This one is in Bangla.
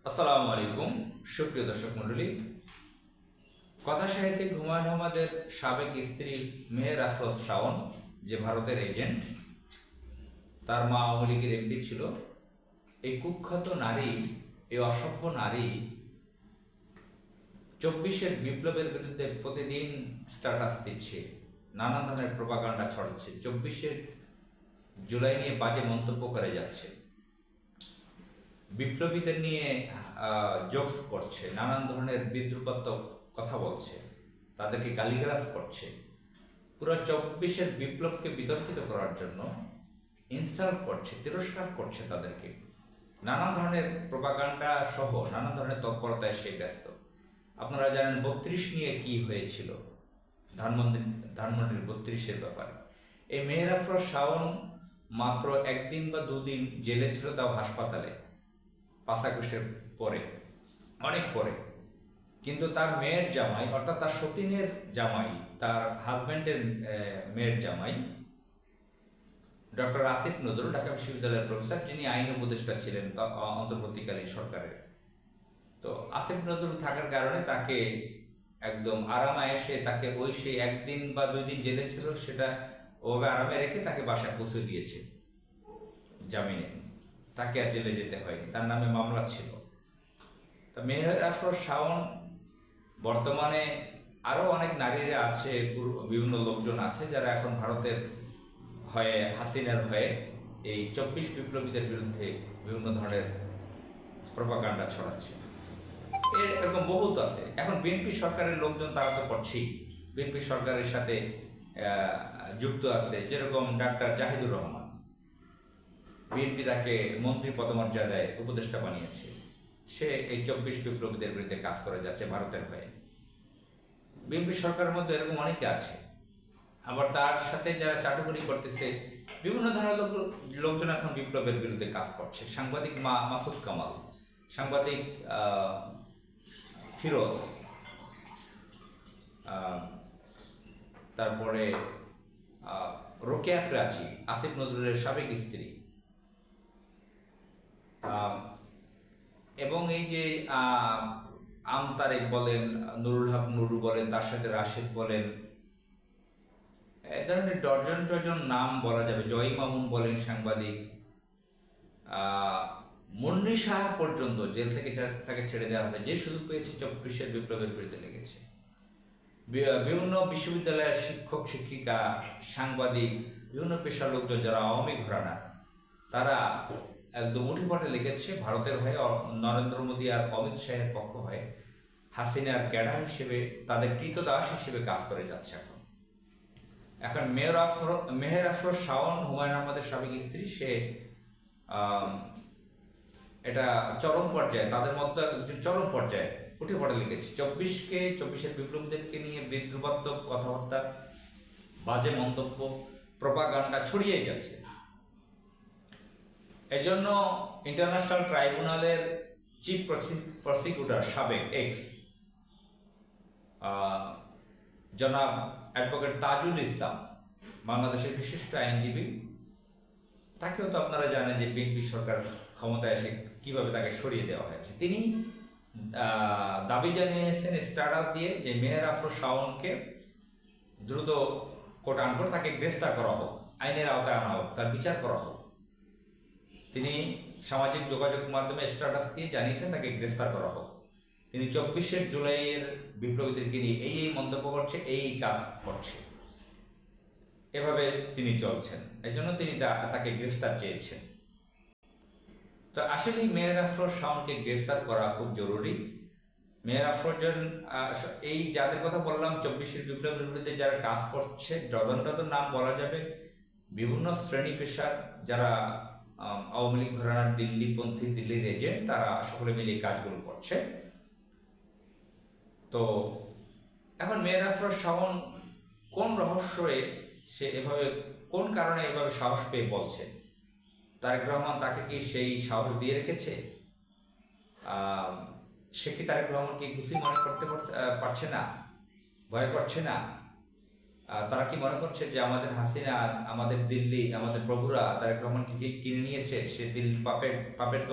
আসসালামু আলাইকুম সুপ্রিয় দর্শক মণ্ডলী। কথা সাহিত্যিক হুমায়ুন আহমেদের সাবেক স্ত্রী মেহের আফরোজ শাওন, যে ভারতের এজেন্ট, তার মা আওয়ামী লীগের এমপি ছিল। এই কুখ্যাত নারী, এই অসভ্য নারী 24-এর বিপ্লবের বিরুদ্ধে প্রতিদিন স্ট্যাটাস দিচ্ছে, নানা ধরনের প্রোপাগান্ডা ছড়াচ্ছে, 24-এর জুলাই নিয়ে বাজে মন্তব্য করে যাচ্ছে, বিপ্লবীদের নিয়ে জোকস করছে, নানান ধরনের বিদ্রুপাত্মক কথা বলছে, তাদেরকে গালিগালাজ করছে। পুরো 24-এর বিপ্লবকে বিতর্কিত করার জন্য ইনসাল্ট করছে, তিরস্কার করছে তাদেরকে। নানান ধরনের প্রোপাগান্ডা সহ নানান ধরনের তৎপরতায় সে ব্যস্ত। আপনারা জানেন 32 নিয়ে কি হয়েছিল, ধানমন্ডির 32-এর ব্যাপারে। এই মেহের আফরোজ শাওন মাত্র একদিন বা দুদিন জেলে ছিল, তাও হাসপাতালে, 5 আগস্টের পরে, অনেক পরে। কিন্তু তার মেয়ের জামাই, অর্থাৎ তার সতীনের জামাই, তার হাজব্যান্ডের মেয়ের জামাই ডক্টর আসিফ নজরুল, ঢাকা বিশ্ববিদ্যালয়ের প্রফেসর, যিনি আইন উপদেষ্টা ছিলেন অন্তর্বর্তীকালীন সরকারের। তো আসিফ নজরুল থাকার কারণে তাকে একদম আরামায়েশে, তাকে ওই সেই একদিন বা 2 দিন জেলে ছিল সেটা ওভাবে আরামে রেখে তাকে বাসায় পৌঁছে দিয়েছে জামিনে। তাকে আর জেলে যেতে হয়নি, তার নামে মামলা ছিল। তো মেহের আফরোজ শাওন বর্তমানে আরও অনেক নারীরা আছে, বিভিন্ন লোকজন আছে যারা এখন ভারতের হয়ে, হাসিনার হয়ে এই 24 বিপ্লবীদের বিরুদ্ধে বিভিন্ন ধরনের প্রোপাগান্ডা ছড়াচ্ছে। এরকম বহুত আছে। এখন বিএনপি সরকারের লোকজন তারা তো করছেই, বিএনপি সরকারের সাথে যুক্ত আছে, যেরকম ডাক্তার জাহিদুর রহমান। বিএনপি তাকে মন্ত্রী পদমর্যাদায় উপদেষ্টা বানিয়েছে। সে এই 24 বিপ্লবীদের বিরুদ্ধে কাজ করে যাচ্ছে ভারতের হয়ে। বিএনপি সরকারের মধ্যে এরকম অনেকে আছে। আবার তার সাথে যারা চাটুকারি করতেছে, বিভিন্ন ধরনের লোকজন এখন বিপ্লবের বিরুদ্ধে কাজ করছে। সাংবাদিক মাসুদ কামাল, সাংবাদিক ফিরোজ, তারপরে রোকেয়া প্রাচী, আসিফ নজরুলের সাবেক স্ত্রী, এবং এই যে তারেক বলেন, নুরুল হক নুরু বলেন, তার সাথে রাশেদ বলেন, এ ধরনের ডজন নাম বলা যাবে। জয় মামুন বলেন সাংবাদিক, মুন্নি শাহ পর্যন্ত জেল থেকে তাকে ছেড়ে দেওয়া হয়েছে, যে সুযোগ পেয়েছে 24-এর বিপ্লবের বিরুদ্ধে লেগেছে। বিভিন্ন বিশ্ববিদ্যালয়ের শিক্ষক শিক্ষিকা, সাংবাদিক, বিভিন্ন পেশার লোকজন যারা আওয়ামী ঘরানা, তারা একদম মুঠিপটে লেগেছে ভারতের হয়ে, নরেন্দ্র মোদী আর অমিত শাহের পক্ষ হয়ে, হাসিনার ক্যাডার হিসেবে, তাদের কৃতদাস হিসেবে কাজ করে যাচ্ছে। এখন মেহের আফরোজ শাওন, হুমায়ুন আহমেদের সাবেক স্ত্রী, সে এটা চরম পর্যায়ে, তাদের মধ্যে চরম পর্যায়ে উঠে পড়ে লিখেছে। 24-এর বিপ্লবীদেরকে নিয়ে বিদ্রুপাত্মক কথাবার্তা, বাজে মন্তব্য, প্রোপাগান্ডা ছড়িয়ে যাচ্ছে। এজন্য ইন্টারন্যাশনাল ট্রাইব্যুনালের চিফ প্রসিকিউটর সাবেক জনাব অ্যাডভোকেট তাজুল ইসলাম, বাংলাদেশের বিশিষ্ট আইনজীবী, তাকেও তো আপনারা জানেন যে বিএনপি সরকার ক্ষমতায় এসে কিভাবে তাকে সরিয়ে দেওয়া হয়েছে। তিনি দাবি জানিয়েছেন স্ট্যাটাস দিয়ে যে মেহের আফরোজ শাওনকে দ্রুত কোর্ট আনকোর্ট তাকে গ্রেফতার করা হোক, আইনের আওতায় আনা হোক, তার বিচার করা হোক। তিনি সামাজিক যোগাযোগ মাধ্যমে স্ট্যাটাস দিয়ে জানিয়েছেন তাকে গ্রেফতার করা হোক। তিনি 24-এর জুলাইয়ের বিপ্লবীদেরকে নিয়ে এই মন্তব্য করছে, এই কাজ করছে, এভাবে তিনি চলছেন। এই জন্য তিনি তাকে গ্রেফতার চেয়েছেন। তো আসলে মেহের আফরোজ শাওনকে গ্রেফতার করা খুব জরুরি। মেহের আফরোজের এই যাদের কথা বললাম, 24-এর বিপ্লবের বিরুদ্ধে যারা কাজ করছে, ডজন নাম বলা যাবে। বিভিন্ন শ্রেণী পেশার যারা আওয়ামী লীগ ঘরানার দিল্লিপন্থী, দিল্লির এজেন্ট, তারা সকলে মিলে এই কাজগুলো করছে। তো এখন মেহের আফরোজ শাওন কোন রহস্যে সে এভাবে, কোন কারণে এভাবে সাহস পেয়ে বলছে? তারেক রহমান তাকে কি সেই সাহস দিয়ে রেখেছে? সে কি তারেক রহমানকে কিছুই মনে করতে পারছে না, ভয় করছে না? তারা কি মনে করছে যে আমাদের হাসিনা, আমাদের দিল্লি, আমাদের প্রভুরা তারেক রহমানকে কিনে নিয়েছে, সে দিল্লি পাপেট